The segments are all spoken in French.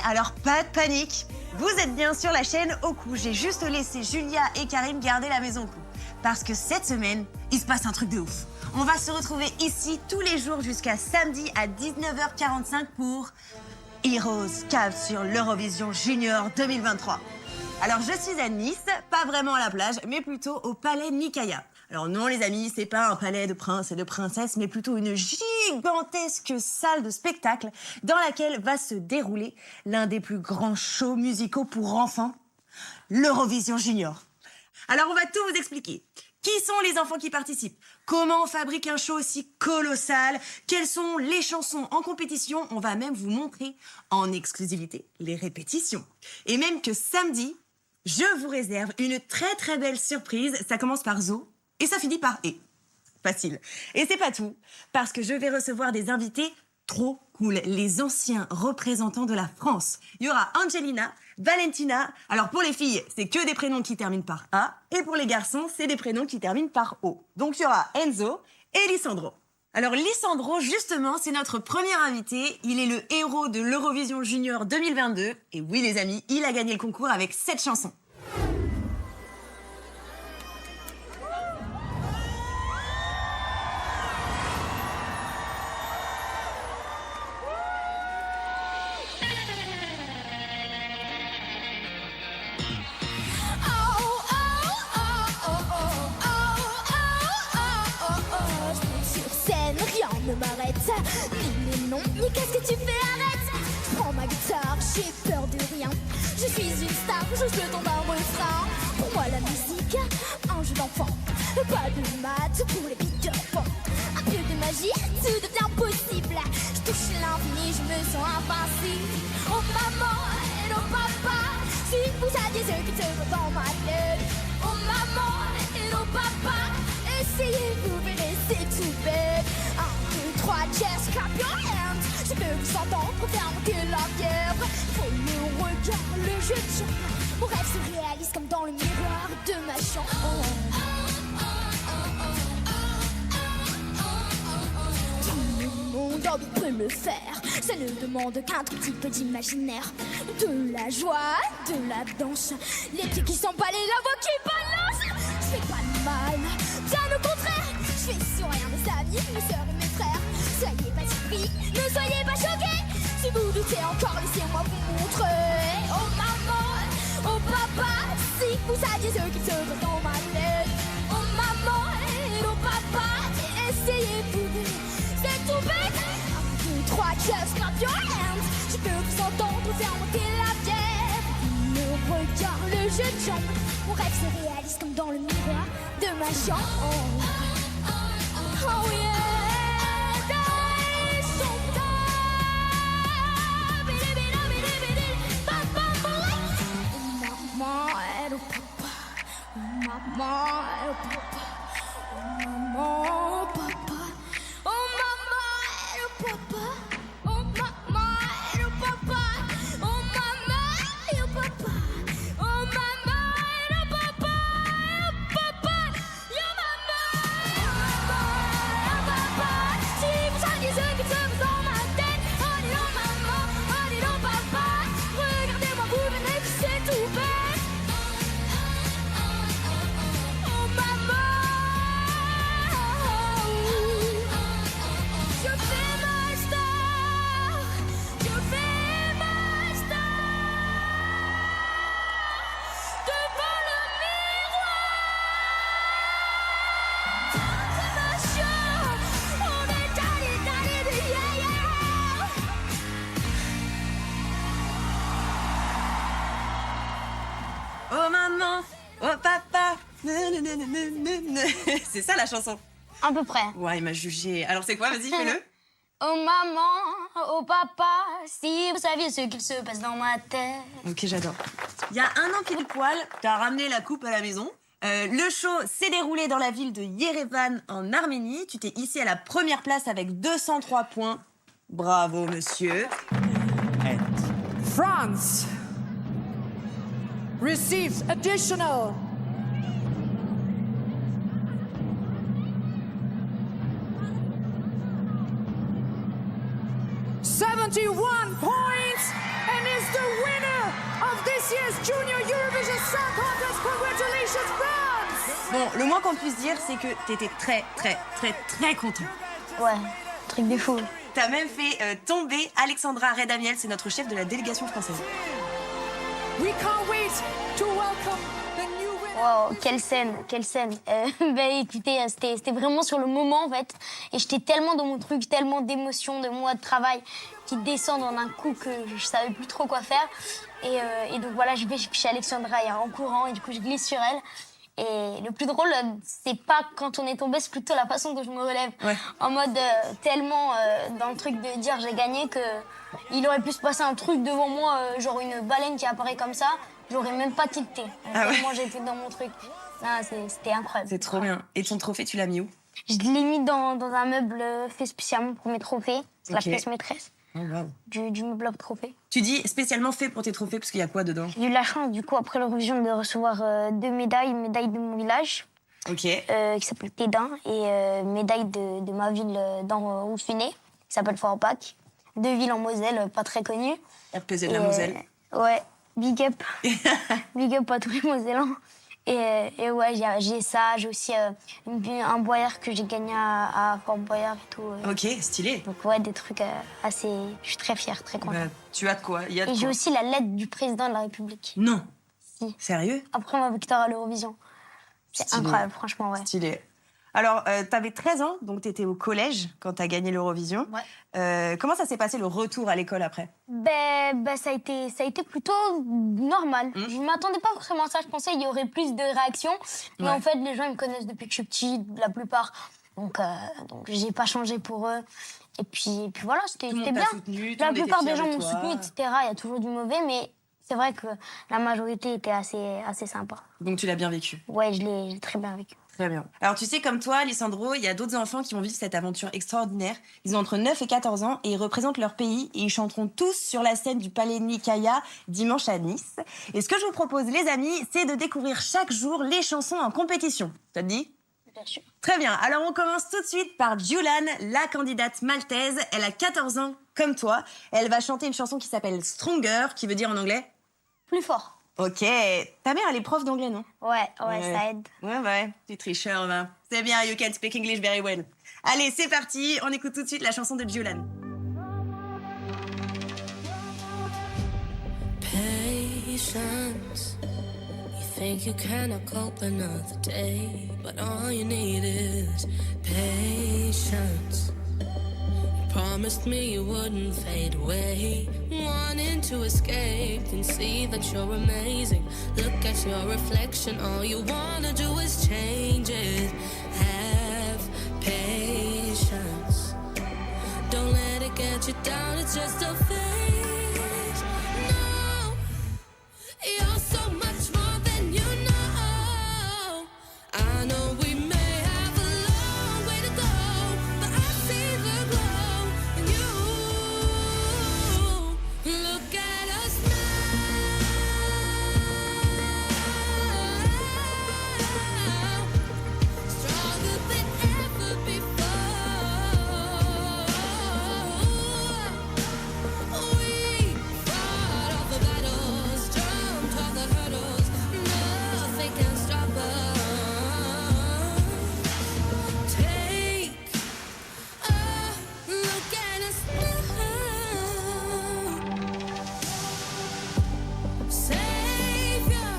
alors pas de panique. Vous êtes bien sur la chaîne Au Coup. J'ai juste laissé Julia et Karim garder la maison au coup. Parce que cette semaine, il se passe un truc de ouf. On va se retrouver ici tous les jours jusqu'à samedi à 19h45 pour Heroes Cap sur l'Eurovision Junior 2023. Alors je suis à Nice, pas vraiment à la plage, mais plutôt au palais Nicaïa. Alors non les amis, c'est pas un palais de princes et de princesses, mais plutôt une gigantesque salle de spectacle dans laquelle va se dérouler l'un des plus grands shows musicaux pour enfants, l'Eurovision Junior. Alors on va tout vous expliquer. Qui sont les enfants qui participent? Comment on fabrique un show aussi colossal? Quelles sont les chansons en compétition? On va même vous montrer en exclusivité les répétitions. Et même que samedi, je vous réserve une très très belle surprise. Ça commence par Zo et ça finit par E. Facile. Et c'est pas tout, parce que je vais recevoir des invités trop cool, les anciens représentants de la France. Il y aura Angelina, Valentina. Alors pour les filles, c'est que des prénoms qui terminent par A, et pour les garçons, c'est des prénoms qui terminent par O. Donc il y aura Enzo et Lisandro. Alors Lisandro, justement, c'est notre premier invité. Il est le héros de l'Eurovision Junior 2022. Et oui les amis, il a gagné le concours avec 7 chansons. Ne m'arrête, ni les noms, ni qu'est-ce que tu fais, arrête. Je prends ma guitare, j'ai peur de rien. Je suis une star, juste le temps d'un refrain. Pour moi la musique, un jeu d'enfant. Pas de maths pour les Peter Pan. Un peu de magie, tout devient possible. Je touche l'infini, je me sens invincible. Oh maman et oh papa, si vous saviez ce qui se passe dans ma tête. Oh maman et oh papa, essayez, vous verrez, c'est tout bête. 1, 2, 3, just clap your hands. Je peux vous entendre faire monter la fièvre. Faut le regard, le jeu de champ. Mon rêve se réalise comme dans le miroir de ma chambre. Tout le monde envie peut le faire. Ça ne demande qu'un tout petit peu d'imaginaire. De la joie, de la danse. Les pieds qui s'emballent et la voix qui balance. Je fais pas de mal, bien au contraire. Je fais sur rien mes amis, mes sœurs et mes frères. Soyez pas surpris, ne soyez pas choqués. Si vous doutez encore, laissez-moi vous montrer. Oh maman, oh papa, si vous saviez ce qui se passe dans ma tête. Oh maman et oh papa, essayez vous verrez, c'est tout bête. 1, 2, 3, just clap your hands. Je peux vous entendre faire monter la fièvre. Le regard, le jeu de jambes. Mon rêve se réalise comme dans le miroir de ma chambre. Oh yeah, dans son maman et au papa, maman et au papa, maman, papa, oh maman et au papa, oh maman et au papa, oh maman et au papa, oh maman et au papa, papa, yo maman, papa, si vous saviez ce qui se passe dans ma tête, oh dis donc maman, oh dis donc papa, regardez-moi vous verrez que c'est tout bête. Oh maman, je fais ma star, je fais ma star devant le miroir. C'est ma show, on est allé, yeah, yeah. Oh maman, oh papa. C'est ça la chanson. À peu près. Ouais, il m'a jugé. Alors c'est quoi? Vas-y, fais-le. Oh maman, oh papa, si vous saviez ce qu'il se passe dans ma tête. Ok, j'adore. Il y a un an pile poil, t'as ramené la coupe à la maison. Le show s'est déroulé dans la ville de Yerevan en Arménie. Tu t'es hissé à la première place avec 203 points. Bravo, monsieur. France receives additional 71 points and is the winner of this year's Junior Eurovision Song Contest. Congratulations, France! Bon, le moins qu'on puisse dire, c'est que t'étais très, très, très, très content. Ouais, truc de fou. T'as même fait tomber Alexandra Redamiel, c'est notre chef de la délégation française. We can't wait to welcome the new winner. Wow, quelle scène, quelle scène. Écoutez, c'était vraiment sur le moment en fait. Et j'étais tellement dans mon truc, tellement d'émotions, de mois de travail qui descendent en un coup que je savais plus trop quoi faire. Et donc voilà, je vais chez Alexandra en courant et du coup je glisse sur elle. Et le plus drôle, c'est pas quand on est tombé, c'est plutôt la façon dont je me relève. Ouais. En mode tellement dans le truc de dire j'ai gagné que il aurait pu se passer un truc devant moi, genre une baleine qui apparaît comme ça, j'aurais même pas tilté. Moi j'étais dans mon truc. Ah, c'était incroyable. C'est trop bien. Et ton trophée, tu l'as mis où? Je l'ai mis dans un meuble fait spécialement pour mes trophées. C'est la pièce maîtresse. Oh, wow. Du meuble trophée. Tu dis spécialement fait pour tes trophées parce qu'il y a quoi dedans? J'ai eu la chance, du coup, après l'Eurovision, de recevoir 2 médailles. Une médaille de mon village, qui s'appelle Tédin, et médaille de ma ville dans où je suis née, qui s'appelle Forbach. 2 villes en Moselle, pas très connues. RPZ de la Moselle. Ouais, big up. Big up à tous les Mosellans. Et ouais, j'ai ça. J'ai aussi un boyard que j'ai gagné à Fort Boyard et tout. Ok, stylé. Donc ouais, des trucs assez... Je suis très fière, très contente. Bah, tu as de quoi? Et j'ai aussi la lettre du président de la République. Non. Si. Sérieux? Après ma victoire à l'Eurovision. C'est incroyable, franchement, ouais. Stylé. Alors, t'avais 13 ans, donc t'étais au collège quand t'as gagné l'Eurovision. Ouais. Comment ça s'est passé le retour à l'école après? Ça a été plutôt normal. Je m'attendais pas forcément à ça. Je pensais qu'il y aurait plus de réactions. Mais en fait, les gens ils me connaissent depuis que je suis petite, la plupart. Donc j'ai pas changé pour eux. Et puis voilà, c'était bien. Soutenu, la plupart des gens m'ont soutenu, etc. Il y a toujours du mauvais, mais c'est vrai que la majorité était assez sympa. Donc tu l'as bien vécu? Ouais, je l'ai très bien vécu. Très bien. Alors, tu sais, comme toi, Alessandro, il y a d'autres enfants qui vont vivre cette aventure extraordinaire. Ils ont entre 9 et 14 ans et ils représentent leur pays et ils chanteront tous sur la scène du Palais Nicaïa dimanche à Nice. Et ce que je vous propose, les amis, c'est de découvrir chaque jour les chansons en compétition. Ça te dit? Bien sûr. Très bien. Alors, on commence tout de suite par Julan, la candidate maltaise. Elle a 14 ans, comme toi. Elle va chanter une chanson qui s'appelle Stronger, qui veut dire en anglais? Plus fort. Ok. Ta mère, elle est prof d'anglais, non? Ouais, ça aide. Ouais. Tu tricheur, là. C'est bien, you can speak English very well. Allez, c'est parti. On écoute tout de suite la chanson de Julan. Patience. You think you cannot cope another day, but all you need is patience. Promised me you wouldn't fade away. Wanting to escape and see that you're amazing. Look at your reflection, all you wanna do is change it. Have patience. Don't let it get you down, it's just a phase. No, you're so much more than you know. I know we may have a long way to go, but I see the glow in you. Look at us now, stronger than ever before. We fought all the battles, jumped all the hurdles. Nothing can stop us. Take a look at us now. Savior,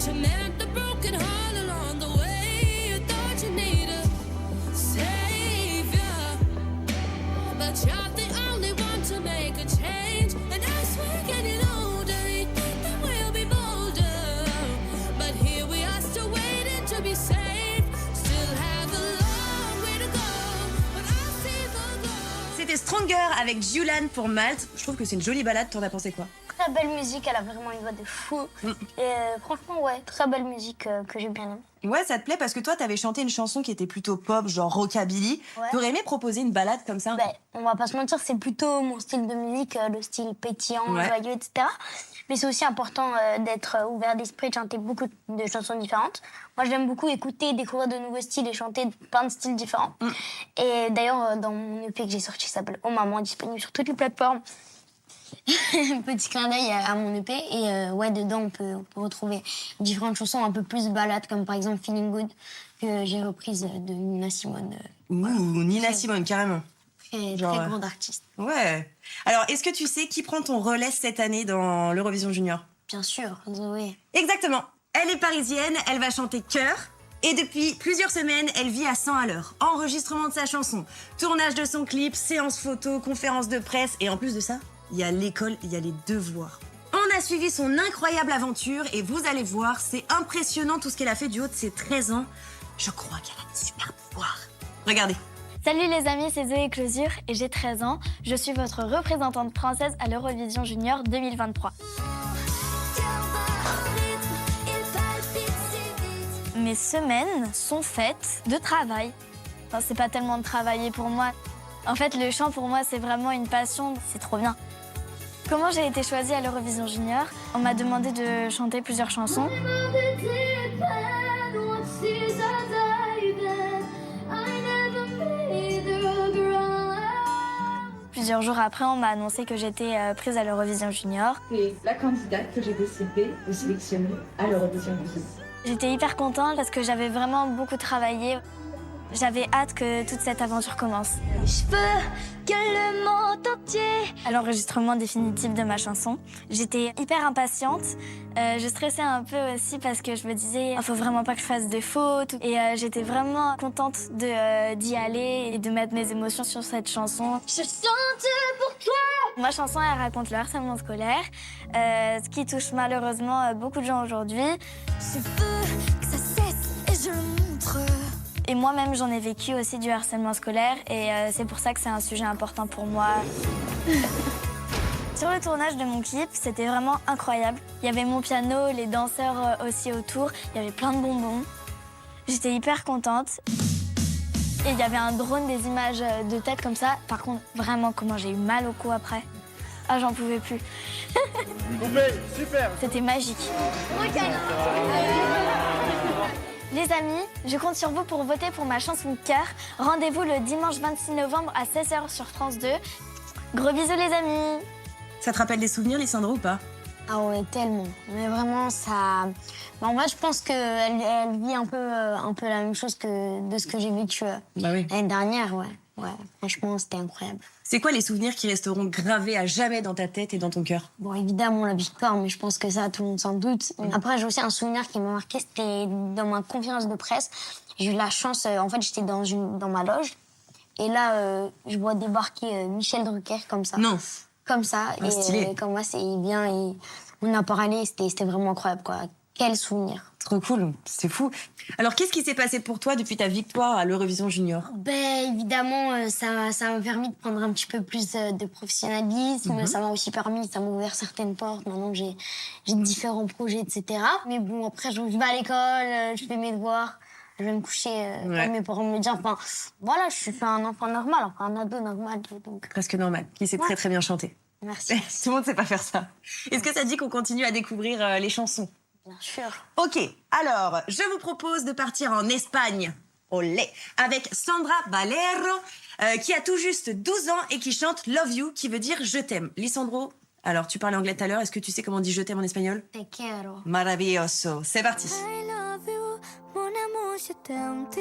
to mend the broken heart along the way. You thought you needed a savior, but you're the only one to make a change. And as we're getting older, you think that we'll be bolder, but here we are still waiting to be saved. Still have a long way to go, but I see the glow. C'était Stronger avec Julan pour Malte. Je trouve que c'est une jolie balade. T'en as pensé quoi? Très belle musique, elle a vraiment une voix de fou. Et franchement, ouais, très belle musique que j'ai bien aimée. Ouais, ça te plaît parce que toi, t'avais chanté une chanson qui était plutôt pop, genre rockabilly. Ouais. T'aurais aimé proposer une balade comme ça? On va pas se mentir, c'est plutôt mon style de musique, le style pétillant, joyeux, etc. Mais c'est aussi important d'être ouvert d'esprit, de chanter beaucoup de chansons différentes. Moi, j'aime beaucoup écouter, découvrir de nouveaux styles et chanter plein de styles différents. Et d'ailleurs, dans mon EP que j'ai sorti, qui s'appelle Oh Maman, disponible sur toutes les plateformes, Petit clin d'œil à mon EP. Et ouais, dedans, on peut retrouver différentes chansons un peu plus balades, comme par exemple Feeling Good, que j'ai reprise de Nina Simone. Ouh, Nina Simone, carrément. Très Genre, grande artiste. Ouais. Alors, est-ce que tu sais qui prend ton relais cette année dans l'Eurovision Junior? Bien sûr, Zoé. Exactement. Elle est parisienne, elle va chanter Cœur. Et depuis plusieurs semaines, elle vit à 100 à l'heure. Enregistrement de sa chanson, tournage de son clip, séance photo, conférence de presse. Et en plus de ça, il y a l'école, il y a les devoirs. On a suivi son incroyable aventure et vous allez voir, c'est impressionnant tout ce qu'elle a fait du haut de ses 13 ans. Je crois qu'elle a des super pouvoirs. Regardez. Salut les amis, c'est Zoé Closure et j'ai 13 ans. Je suis votre représentante française à l'Eurovision Junior 2023. Mes semaines sont faites de travail. Enfin, c'est pas tellement de travailler pour moi. En fait, le chant pour moi, c'est vraiment une passion. C'est trop bien. Comment j'ai été choisie à l'Eurovision Junior? On m'a demandé de chanter plusieurs chansons. Plusieurs jours après, on m'a annoncé que j'étais prise à l'Eurovision Junior. C'est la candidate que j'ai décidé de sélectionner à l'Eurovision Junior. J'étais hyper contente parce que j'avais vraiment beaucoup travaillé. J'avais hâte que toute cette aventure commence. Je veux que le monde entier... À l'enregistrement définitif de ma chanson, j'étais hyper impatiente. Je stressais un peu aussi parce que je me disais il faut vraiment pas que je fasse de fautes. Et j'étais vraiment contente d'y aller et de mettre mes émotions sur cette chanson. Je chante pour toi. Ma chanson, elle raconte le harcèlement scolaire, ce qui touche malheureusement beaucoup de gens aujourd'hui. Je veux que ça cesse et je le montre. Et moi-même, j'en ai vécu aussi du harcèlement scolaire et c'est pour ça que c'est un sujet important pour moi. Sur le tournage de mon clip, c'était vraiment incroyable. Il y avait mon piano, les danseurs aussi autour, il y avait plein de bonbons. J'étais hyper contente. Et il y avait un drone, des images de tête comme ça. Par contre, vraiment, comment j'ai eu mal au cou après. Ah, j'en pouvais plus. Super. C'était magique. Les amis, je compte sur vous pour voter pour ma chanson Cœur. Rendez-vous le dimanche 26 novembre à 16h sur France 2. Gros bisous les amis. Ça te rappelle des souvenirs, Lissandro, ou pas? Ah ouais, tellement. Mais vraiment, ça... Bah, en vrai, je pense qu'elle vit un peu la même chose que de ce que j'ai vécu Bah oui. l'année dernière, ouais. Ouais, franchement, c'était incroyable. C'est quoi les souvenirs qui resteront gravés à jamais dans ta tête et dans ton cœur? Bon, évidemment, la victoire, mais je pense que ça, tout le monde s'en doute. Après, j'ai aussi un souvenir qui m'a marqué, c'était dans ma conférence de presse. J'ai eu la chance, en fait, j'étais dans ma loge. Et là, je vois débarquer Michel Drucker comme ça. Non. Comme ça. Ah, stylé. Et comme moi, c'est bien. Et on a parlé, c'était vraiment incroyable, quoi. Quel souvenir. Trop cool, c'est fou. Alors, qu'est-ce qui s'est passé pour toi depuis ta victoire à l'Eurovision Junior? Ben, évidemment, ça m'a permis de prendre un petit peu plus de professionnalisme. Ça m'a aussi permis, ça m'a ouvert certaines portes. Maintenant que j'ai différents projets, etc. Mais bon, après, je vais à l'école, je fais mes devoirs, je vais me coucher. Comme mes parents me disent, enfin, voilà, je suis un enfant normal, enfin, un ado normal. Donc... Presque normal, qui sait très très bien chanter. Merci. Tout le monde sait pas faire ça. Est-ce que ça dit qu'on continue à découvrir les chansons? Bien sûr. Ok, alors, je vous propose de partir en Espagne, olé, avec Sandra Valero, qui a tout juste 12 ans et qui chante Love You, qui veut dire je t'aime. Lissandro, alors tu parlais anglais tout à l'heure, est-ce que tu sais comment on dit je t'aime en espagnol? Te quiero. Maravilloso, c'est parti. I love you, mon amour, je t'aime, te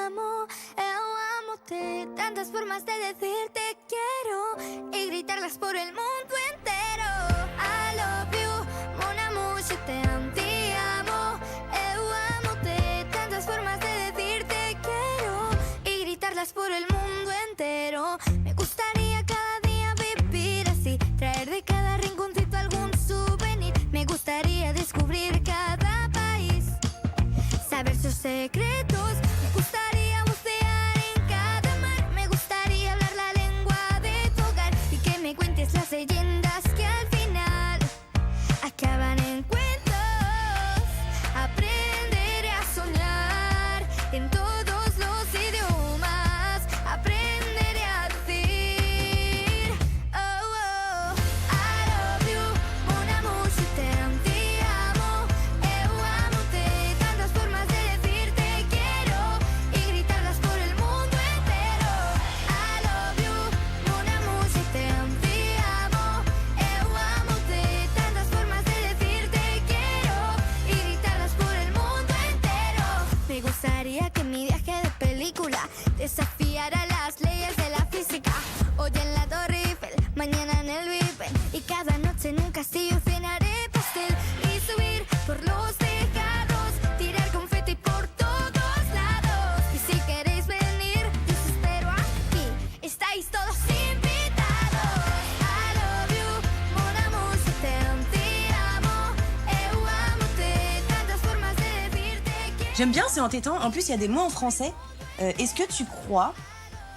amo, eu amote. Tantas formas de decir te quiero y gritarlas por el mundo entero. I love you, mon amour, je t'aime, te amo, eu amote. Tantas formas de decir te quiero y gritarlas por el mundo entero. Me gustaría cada día vivir así, traer de cada rinconcito algún souvenir. Me gustaría descubrir cada país, saber sus secretos. Me gustaría bucear en cada mar. Me gustaría hablar la lengua de tu hogar y que me cuentes las leyendas que al final acaban en cuentos. mi viaje de película, desafiar a las leyes de la física. Hoy en la Torre Eiffel, mañana en el Vipen, y cada noche en un castillo cenaré pastel y subir por los tejados, tirar confeti por todos lados. Y si queréis venir, yo os espero aquí. Estáis todos invitados. I love you, mon amour, je t'aime, te amo, eu amo-te, tantas formas de decirte que... J'aime bien, c'est entêtant. En plus, il y a des mots en français. Est-ce que tu crois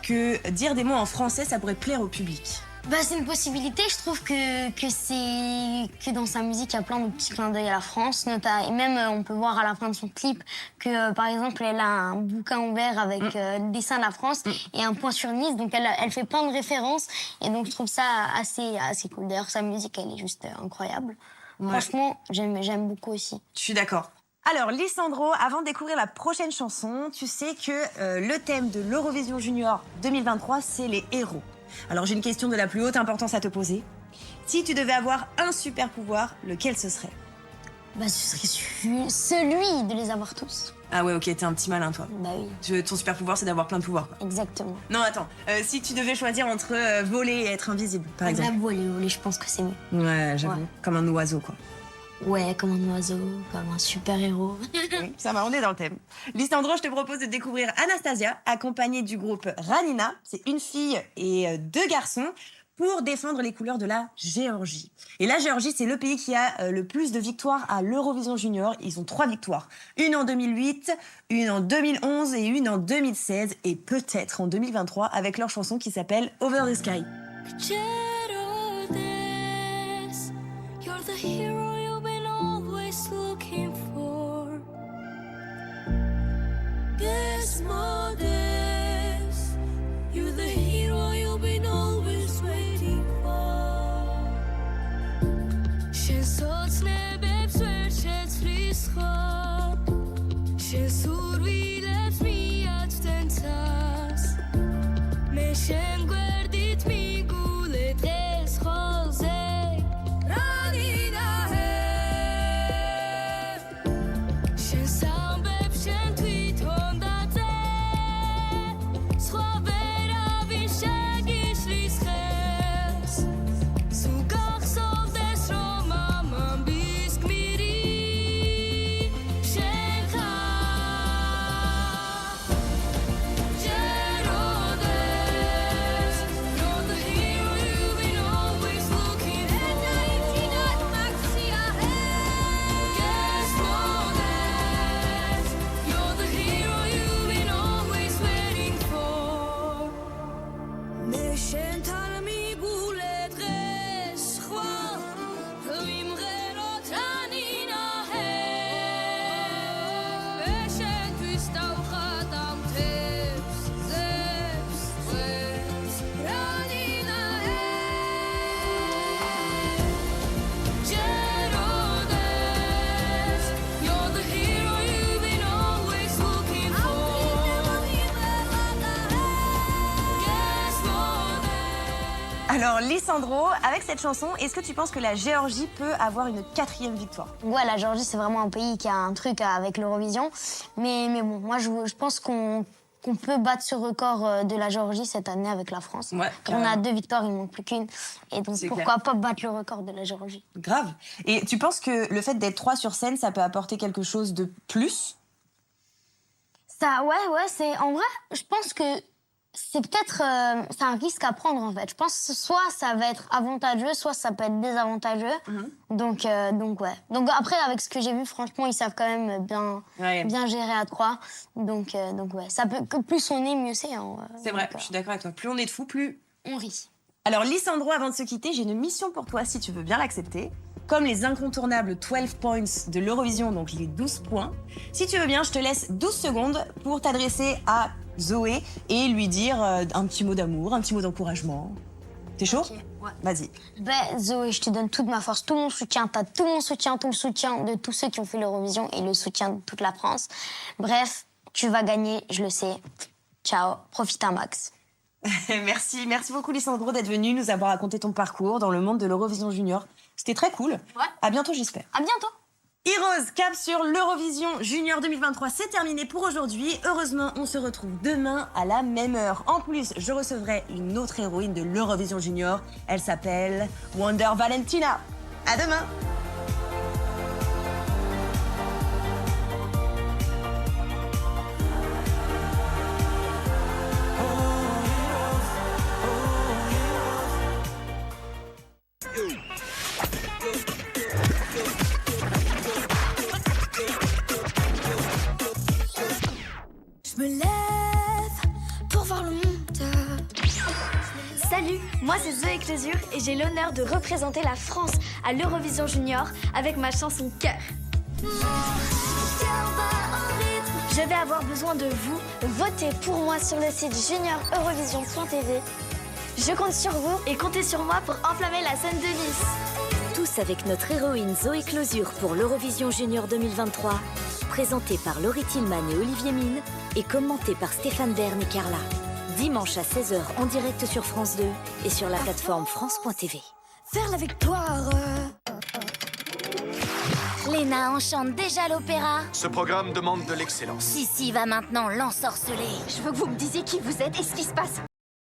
que dire des mots en français, ça pourrait plaire au public? Bah, c'est une possibilité. Je trouve que dans sa musique, il y a plein de petits clins d'œil à la France. Et même, on peut voir à la fin de son clip que, par exemple, elle a un bouquin ouvert avec le dessin de la France et un point sur Nice. Donc, elle fait plein de références. Et donc, je trouve ça assez cool. D'ailleurs, sa musique, elle est juste incroyable. Ouais. Franchement, j'aime beaucoup aussi. Je suis d'accord. Alors, Lisandro, avant de découvrir la prochaine chanson, tu sais que le thème de l'Eurovision Junior 2023, c'est les héros. Alors, j'ai une question de la plus haute importance à te poser. Si tu devais avoir un super pouvoir, lequel ce serait? Bah, ce serait celui de les avoir tous. Ah ouais, ok, t'es un petit malin, toi. Bah oui, Ton super pouvoir, c'est d'avoir plein de pouvoirs, quoi. exactement. Non, attends. Si tu devais choisir entre voler et être invisible, par exemple. Voler, je pense que c'est mieux. Ouais, j'avoue. Ouais. Comme un oiseau, quoi. Ouais, comme un oiseau, comme un super-héros. Oui, ça va, on est dans le thème. Lisandro, je te propose de découvrir Anastasia, accompagnée du groupe Ranina. C'est une fille et deux garçons pour défendre les couleurs de la Géorgie. Et la Géorgie, c'est le pays qui a le plus de victoires à l'Eurovision Junior. Ils ont 3 victoires. Une en 2008, une en 2011 et une en 2016. Et peut-être en 2023 avec leur chanson qui s'appelle Over the Sky. Quiero des, you're the hero you've been always looking for. Desmodes, you're the hero you've been always waiting for. Się socne bebswer się frisko, się survi lecz mijać ten czas. My się guardit mi gule tres rosé. Ranina he, się sam bebsien tweet honda te. Schwabera wieszagi szlisches. Sukach sow des Roma mam bisk miri. Shenka. Gerodes, you're the hero you've been always looking for. Desmodes, you're the hero you've been always waiting for. Meshental mi gulet reschwa, rimrerot ranina he. Beshet vistauchat am tips, zips, zips, ranina he. Gerodes, you're the hero you've been always looking for. Alors, Lisandro, avec cette chanson, est-ce que tu penses que la Géorgie peut avoir une 4e victoire? Ouais, la Géorgie, c'est vraiment un pays qui a un truc avec l'Eurovision. Mais bon, moi, je pense qu'on peut battre ce record de la Géorgie cette année avec la France. Ouais, On a 2 victoires, il ne manque plus qu'une. Et donc, C'est pourquoi pas battre le record de la Géorgie? Grave. Et tu penses que le fait d'être 3 sur scène, ça peut apporter quelque chose de plus? Ça, ouais, c'est... En vrai, je pense que c'est peut-être... c'est un risque à prendre, en fait. Je pense que soit ça va être avantageux, soit ça peut être désavantageux. Donc, ouais. Donc, après, avec ce que j'ai vu, franchement, ils savent quand même bien gérer à 3. Donc, ouais. Ça peut, que plus on est, mieux c'est. Hein, C'est vrai, donc, je suis d'accord avec toi. Plus on est de fous, plus... on rit. Alors, Lisandro, avant de se quitter, j'ai une mission pour toi, si tu veux bien l'accepter. Comme les incontournables 12 points de l'Eurovision, donc les 12 points. Si tu veux bien, je te laisse 12 secondes pour t'adresser à Zoé et lui dire un petit mot d'amour, un petit mot d'encouragement. T'es chaud? Ok, ouais. Vas-y. Ben, Zoé, je te donne toute ma force, tout mon soutien. T'as tout mon soutien, tout le soutien de tous ceux qui ont fait l'Eurovision et le soutien de toute la France. Bref, tu vas gagner, je le sais. Ciao, profite un max. Merci beaucoup Lisandro d'être venu nous avoir raconté ton parcours dans le monde de l'Eurovision Junior. C'était très cool. Ouais. À bientôt, j'espère. À bientôt. Heroes, cap sur l'Eurovision Junior 2023, c'est terminé pour aujourd'hui. Heureusement, on se retrouve demain à la même heure. En plus, je recevrai une autre héroïne de l'Eurovision Junior. Elle s'appelle Wonder Valentina. À demain. Je me lève pour voir le monde. Salut, moi c'est Zoé Closure et j'ai l'honneur de représenter la France à l'Eurovision Junior avec ma chanson Cœur. Je vais avoir besoin de vous. Votez pour moi sur le site junioreurovision.tv. Je compte sur vous et comptez sur moi pour enflammer la scène de Nice. Tous avec notre héroïne Zoé Closure pour l'Eurovision Junior 2023, présentée par Laurie Tillman et Olivier Mine et commentée par Stéphane Bern et Carla. Dimanche à 16h en direct sur France 2 et sur la plateforme France.tv. Vers la victoire. Léna enchante déjà l'opéra. Ce programme demande de l'excellence. Sissi va maintenant l'ensorceler. Je veux que vous me disiez qui vous êtes et ce qui se passe.